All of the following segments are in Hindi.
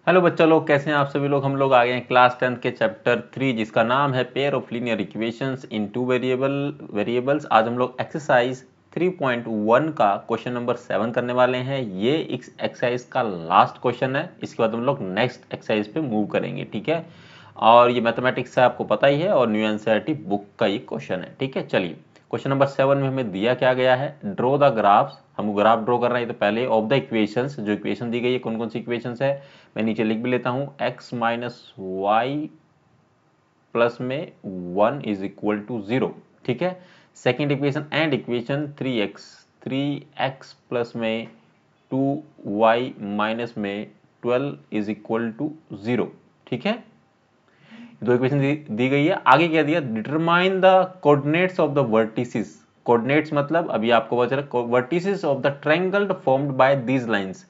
हेलो बच्चा लोग, कैसे हैं आप सभी लोग। हम लोग आ गए हैं क्लास 10th के चैप्टर 3 जिसका नाम है pair of linear equations in two variables. आज हम लोग एक्सरसाइज 3.1 का क्वेश्चन नंबर 7 करने वाले हैं। ये इस एक्सरसाइज का लास्ट क्वेश्चन है। इसके बाद हम लोग नेक्स्ट एक्सरसाइज पे मूव करेंगे, ठीक है। और ये मैथमेटिक्स से आपको पता ही है और न्यू एनसीईआरटी बुक का ये क्वेश्चन है, ठीक है। चलिए, क्वेश्चन नंबर 7 में हमें दिया क्या गया है, ड्रॉ द ग्राफ्स। हम ग्राफ ड्रॉ कर रहे हैं तो पहले ऑफ द इक्वेशंस, जो इक्वेशन दी गई है कौन कौन सी इक्वेशंस है मैं नीचे लिख भी लेता हूं। x माइनस वाई प्लस में 1 इज इक्वल टू 0, ठीक है। Second equation and equation 3x plus में 2y माइनस में 12 इज इक्वल टू 0, ठीक है। दो इक्वेशन दी गई है। आगे क्या दिया, determine the coordinates of the vertices. Coordinates मतलब अभी आपको पता चला vertices of the triangle formed by these lines,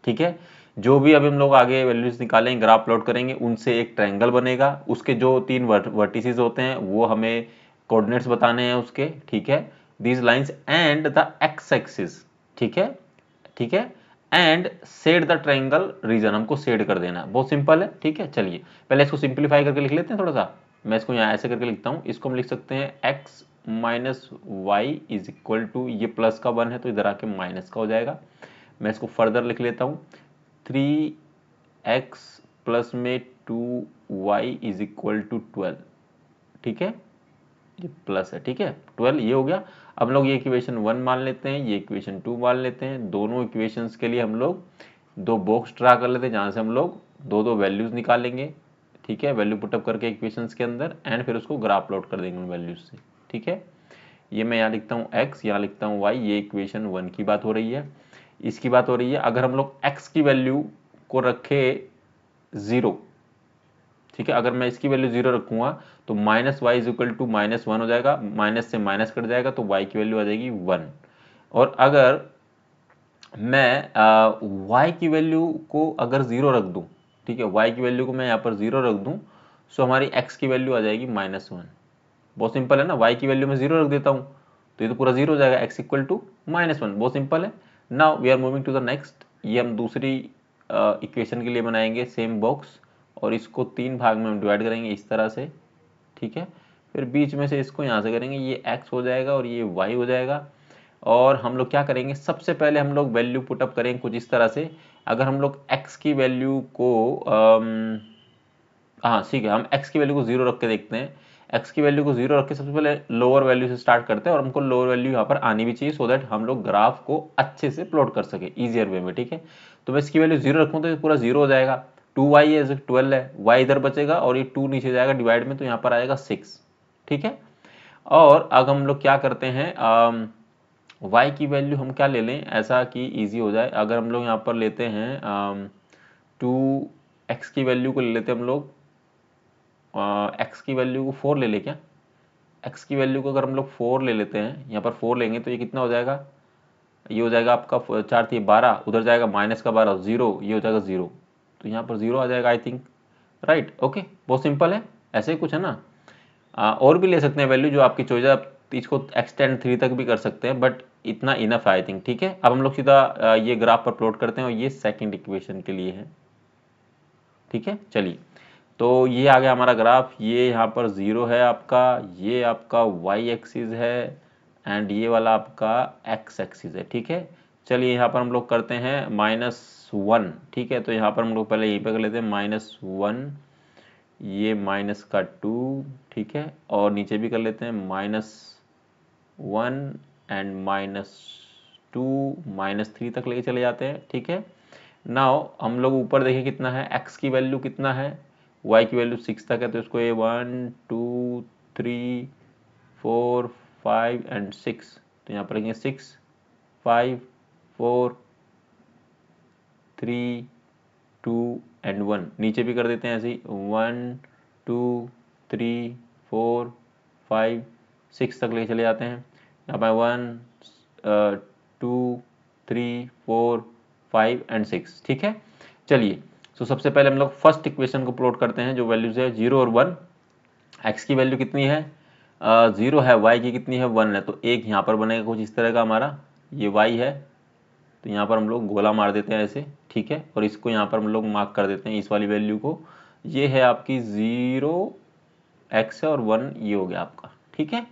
ठीक है। जो भी अभी हम लोग आगे वैल्यूज निकालेंगे, ग्राफ प्लॉट करेंगे, उनसे एक ट्रायंगल बनेगा। उसके जो तीन वर्टिसेस होते हैं वो हमें कोऑर्डिनेट्स बताने हैं उसके, ठीक है। These lines and the X axis, ठीक है, ठीक है। And shade the triangle region, हमको सेड कर देना, बहुत सिंपल है, ठीक है। चलिए पहले इसको सिंप्लीफाई करके लिख लेते हैं थोड़ा सा। मैं इसको यहाँ ऐसे करके लिखता हूँ। इसको हम लिख सकते हैं x minus Y is equal to, ये प्लस का 1 है तो इधर आके माइनस का हो जाएगा। मैं इसको फर्दर लिख लेता हूँ, 3x प्लस में 2y इज इक्वल टू 12, ठीक है। ये प्लस है, ठीक है, 12 ये हो गया। अब लोग ये इक्वेशन 1 मान लेते हैं, ये इक्वेशन 2 मान लेते हैं। दोनों इक्वेशंस के लिए हम लोग दो बॉक्स ड्रा कर लेते हैं जहाँ से हम लोग दो दो वैल्यूज निकालेंगे, ठीक है। वैल्यू पुटअप करके इक्वेशंस के अंदर एंड फिर उसको ग्राफ प्लॉट कर देंगे उन वैल्यूज से, ठीक है। ये मैं यहाँ लिखता हूँ x, यहाँ लिखता हूँ y। ये इक्वेशन 1 की बात हो रही है। इसकी बात हो रही है अगर हम लोग x की वैल्यू को रखे 0, ठीक है। अगर मैं इसकी वैल्यू 0 रखूंगा तो minus Y is equal to minus 1 हो जाएगा, माइनस से माइनस कट जाएगा तो y की वैल्यू आ जाएगी 1। और अगर मैं y की वैल्यू को अगर 0 रख दूं, ठीक है, y की वैल्यू को मैं यहाँ पर 0 रख दूं तो हमारी x की वैल्यू आ जाएगी माइनस 1। बहुत सिंपल है ना, y की वैल्यू में 0 रख देता हूँ तो ये तो पूरा 0 हो जाएगा, x इक्वल टू माइनस 1। बहुत सिंपल है। Now we are moving to the next. ये हम दूसरी इक्वेशन के लिए बनाएंगे सेम बॉक्स, और इसको 3 भाग में हम डिवाइड करेंगे इस तरह से, ठीक है। फिर बीच में से इसको यहाँ से करेंगे, ये x हो जाएगा और ये y हो जाएगा। और हम लोग क्या करेंगे, सबसे पहले हम लोग वैल्यू पुटअप करेंगे कुछ इस तरह से। अगर हम लोग x की वैल्यू को हाँ ठीक है, हम x की वैल्यू को 0 रख के देखते हैं। x की वैल्यू को 0 रख के सबसे पहले लोअर वैल्यू से स्टार्ट करते हैं, और हमको लोअर वैल्यू यहाँ पर आनी भी चाहिए सो दैट हम लोग ग्राफ को अच्छे से प्लॉट कर सके इजियर वे में, ठीक है। तो मैं इसकी वैल्यू 0 रखूँ तो ये पूरा 0 हो जाएगा। 2y है 12 है, y इधर बचेगा और ये 2 नीचे जाएगा डिवाइड में, तो यहाँ पर आएगा 6, ठीक है। और अब हम लोग क्या करते हैं, y की वैल्यू हम क्या ले लें ऐसा कि ईजी हो जाए। अगर हम लोग यहाँ पर लेते हैं 2x की वैल्यू को ले लेते हैं हम लोग, x की वैल्यू को 4 ले ले क्या, x की वैल्यू को अगर हम लोग 4 ले लेते हैं, यहाँ पर 4 लेंगे तो ये कितना हो जाएगा, ये हो जाएगा आपका 4 थी 12, उधर जाएगा माइनस का 12, 0, ये हो जाएगा 0, तो यहाँ पर 0 आ जाएगा आई थिंक, राइट। ओके, बहुत सिंपल है, ऐसे ही कुछ है ना। और भी ले सकते हैं वैल्यू जो आपकी चॉइस है, आप इसको एक्सटेंड 3 तक भी कर सकते हैं, बट इतना इनफ है आई थिंक, ठीक है। अब हम लोग सीधा ये ग्राफ पर प्लॉट करते हैं और ये सेकेंड इक्वेशन के लिए है, ठीक है। चलिए, तो ये आ गया हमारा ग्राफ। ये यहाँ पर 0 है आपका, ये आपका y एक्सिस है एंड ये वाला आपका x एक्सिस है, ठीक है। चलिए यहाँ पर हम लोग करते हैं -1, ठीक है। तो यहाँ पर हम लोग पहले यहीं पे कर लेते हैं -1, ये माइनस का 2, ठीक है। और नीचे भी कर लेते हैं -1 एंड -2 -3 तक लेके चले जाते हैं, ठीक है। नाउ हम लोग ऊपर देखिए कितना है, x की वैल्यू कितना है, y की वैल्यू 6 तक है, तो इसको ये 1 2 3 4 5 एंड 6, तो यहाँ पर लिखेंगे 6 5 4 3 2 एंड 1। नीचे भी कर देते हैं ऐसे ही 1 2 3 4 5 6 तक लेके चले जाते हैं। यहाँ पर 1 2 3 4 5 एंड 6, ठीक है। चलिए, तो सबसे पहले हम लोग फर्स्ट इक्वेशन को प्लॉट करते हैं, जो वैल्यूज है 0 और 1। x की वैल्यू कितनी है, 0 है, y की कितनी है 1 है, तो एक यहाँ पर बनेगा कुछ इस तरह का हमारा, ये y है तो यहाँ पर हम लोग गोला मार देते हैं ऐसे, ठीक है, और इसको यहाँ पर हम लोग मार्क कर देते हैं इस वाली वैल्यू को। ये है आपकी 0x है और 1 ये हो गया आपका, ठीक है।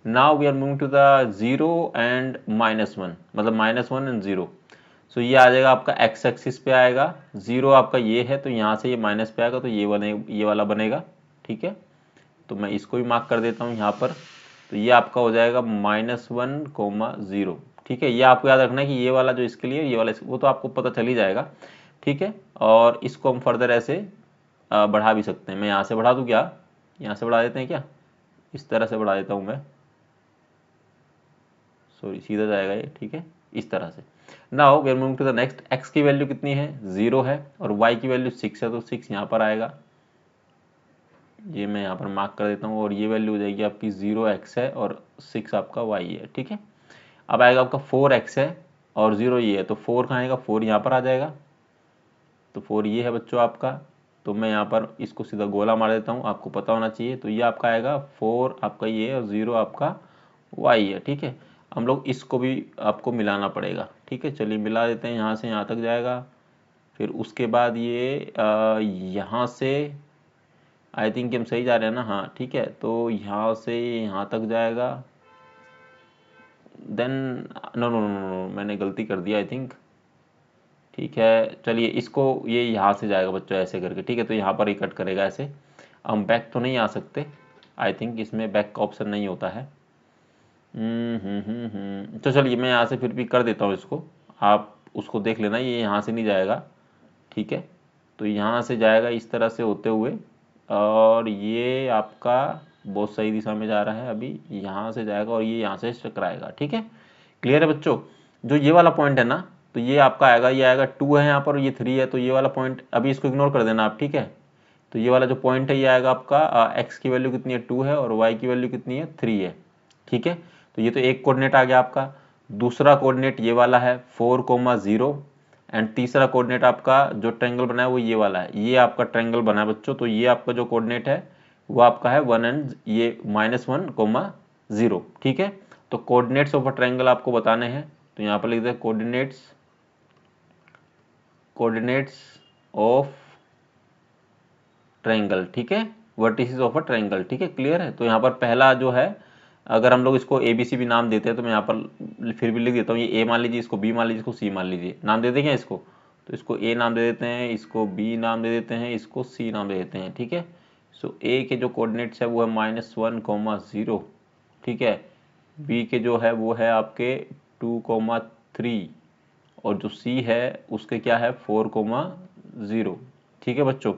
Now we are moving to the 0 and -1, मतलब -1 एंड 0। सो ये आ जाएगा आपका x एक्सिस पे आएगा, 0 आपका ये है तो यहाँ से ये माइनस पे आएगा तो ये वाला बनेगा, ठीक है। तो मैं इसको भी मार्क कर देता हूँ यहाँ पर। तो ये आपका हो जाएगा -1, 0, ठीक है। ये आपको याद रखना है कि ये वाला जो इसके लिए, ये वाला वो तो आपको पता चल ही जाएगा, ठीक है। और इसको हम फर्दर ऐसे बढ़ा भी सकते हैं। मैं यहाँ से बढ़ा दूँ क्या, यहाँ से बढ़ा देते हैं क्या, इस तरह से बढ़ा देता हूँ मैं, सॉरी सीधा जाएगा ये, ठीक है, इस तरह से। Now we are moving to the next. x की वैल्यू कितनी है, 0 है, और y की वैल्यू 6 है, तो 6 यहाँ पर आएगा, ये मैं यहाँ पर मार्क कर देता हूँ। और ये वैल्यू हो जाएगी आपकी 0x है और 6 आपका y है, ठीक है। अब आएगा आपका 4x है और 0 ये है, तो 4 कहाँ आएगा, 4 यहाँ पर आ जाएगा, तो 4 ये है बच्चों आपका। तो मैं यहाँ पर इसको सीधा गोला मार देता हूँ, आपको पता होना चाहिए। तो ये आपका आएगा 4 आपका ये और 0 आपका y है, ठीक है। हम लोग इसको भी आपको मिलाना पड़ेगा, ठीक है। चलिए मिला देते हैं, यहाँ से यहाँ तक जाएगा। फिर उसके बाद ये यहाँ से आई थिंक हम सही जा रहे हैं ना, हाँ ठीक है। तो यहाँ से यहाँ तक जाएगा, then no no no no मैंने गलती कर दिया आई थिंक, ठीक है। चलिए इसको ये यहाँ से जाएगा बच्चों ऐसे करके, ठीक है। तो यहाँ पर ही कट करेगा ऐसे। हम बैक तो नहीं आ सकते, आई थिंक इसमें बैक का ऑप्शन नहीं होता है। तो चलिए मैं यहाँ से फिर भी कर देता हूँ इसको, आप उसको देख लेना, ये यहाँ से नहीं जाएगा, ठीक है। तो यहाँ से जाएगा इस तरह से होते हुए, और ये आपका बहुत सही दिशा में जा रहा है, अभी यहाँ से जाएगा और ये यहाँ से टकराएगा, ठीक है। क्लियर है बच्चों। जो ये वाला पॉइंट है ना, तो ये आपका आएगा, ये आएगा 2 है यहाँ पर और ये 3 है, तो ये वाला पॉइंट अभी इसको इग्नोर कर देना आप, ठीक है। तो ये वाला जो पॉइंट है ये आएगा आपका, x की वैल्यू कितनी है 2 है और y की वैल्यू कितनी है 3 है, ठीक है। तो ये तो एक कोऑर्डिनेट आ गया आपका। दूसरा कोऑर्डिनेट ये वाला है 4,0, एंड तीसरा कोऑर्डिनेट आपका जो ट्रायंगल बना है वो ये वाला है, ये आपका ट्रायंगल बना है बच्चों। तो ये आपका जो कोऑर्डिनेट है वो आपका है 1 एंड ये -1,0, ठीक है। तो कोऑर्डिनेट्स ऑफ अ ट्रायंगल आपको बताने हैं, तो यहाँ पर लिख दे कोऑर्डिनेट्स ऑफ ट्रायंगल, ठीक है, वर्टिसेस ऑफ अ ट्रायंगल, ठीक है। क्लियर है। तो यहाँ पर पहला जो है, अगर हम लोग इसको ABC भी नाम देते हैं तो मैं यहाँ पर फिर भी लिख देता हूँ, ये A मान लीजिए, इसको B मान लीजिए, इसको C मान लीजिए, नाम दे देंगे इसको। तो इसको A नाम दे देते हैं, इसको B नाम दे देते हैं, इसको C नाम दे देते हैं, ठीक है। सो A के जो कोऑर्डिनेट्स है वो है -1,0, ठीक है। B के जो है वो है आपके 2,3, और जो C है उसके क्या है 4,0, ठीक है बच्चों।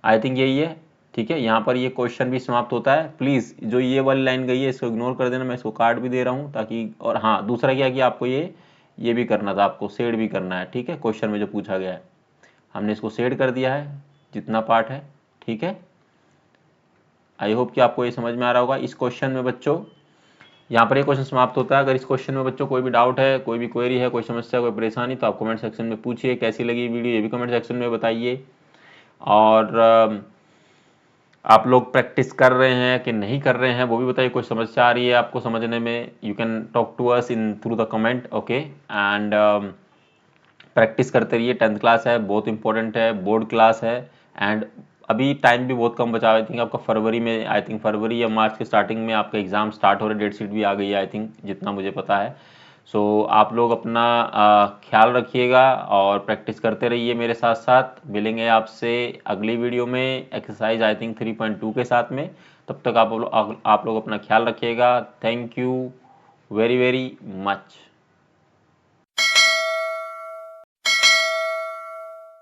आई थिंक यही है, ठीक है। यहाँ पर ये क्वेश्चन भी समाप्त होता है। प्लीज़ जो ये वाली लाइन गई है इसको इग्नोर कर देना, मैं इसको काट भी दे रहा हूँ ताकि, और हाँ दूसरा क्या कि आपको ये भी करना था, आपको शेड भी करना है, ठीक है। क्वेश्चन में जो पूछा गया है हमने इसको शेड कर दिया है जितना पार्ट है, ठीक है। आई होप कि आपको ये समझ में आ रहा होगा। इस क्वेश्चन में बच्चों यहाँ पर ये क्वेश्चन समाप्त होता है। अगर इस क्वेश्चन में बच्चों कोई भी डाउट है, कोई भी क्वेरी है, कोई समस्या, कोई परेशानी, तो आप कमेंट सेक्शन में पूछिए। कैसी लगी वीडियो ये भी कमेंट सेक्शन में बताइए। और आप लोग प्रैक्टिस कर रहे हैं कि नहीं कर रहे हैं वो भी बताइए। कोई समस्या आ रही है आपको समझने में, you can talk to us in through the comment, okay. And practice करते रहिए, 10th क्लास है, बहुत इंपॉर्टेंट है, बोर्ड क्लास है। एंड अभी टाइम भी बहुत कम बचा, आई थिंक आपका फरवरी में, आई थिंक फरवरी या मार्च के स्टार्टिंग में आपका एग्जाम स्टार्ट हो रहा है, डेट शीट भी आ गई है आई थिंक, जितना मुझे पता है। सो आप लोग अपना ख्याल रखिएगा और प्रैक्टिस करते रहिए मेरे साथ साथ। मिलेंगे आपसे अगली वीडियो में एक्सरसाइज आई थिंक 3.2 के साथ में। तब तक आप लोग अपना ख्याल रखिएगा। Thank you very very much.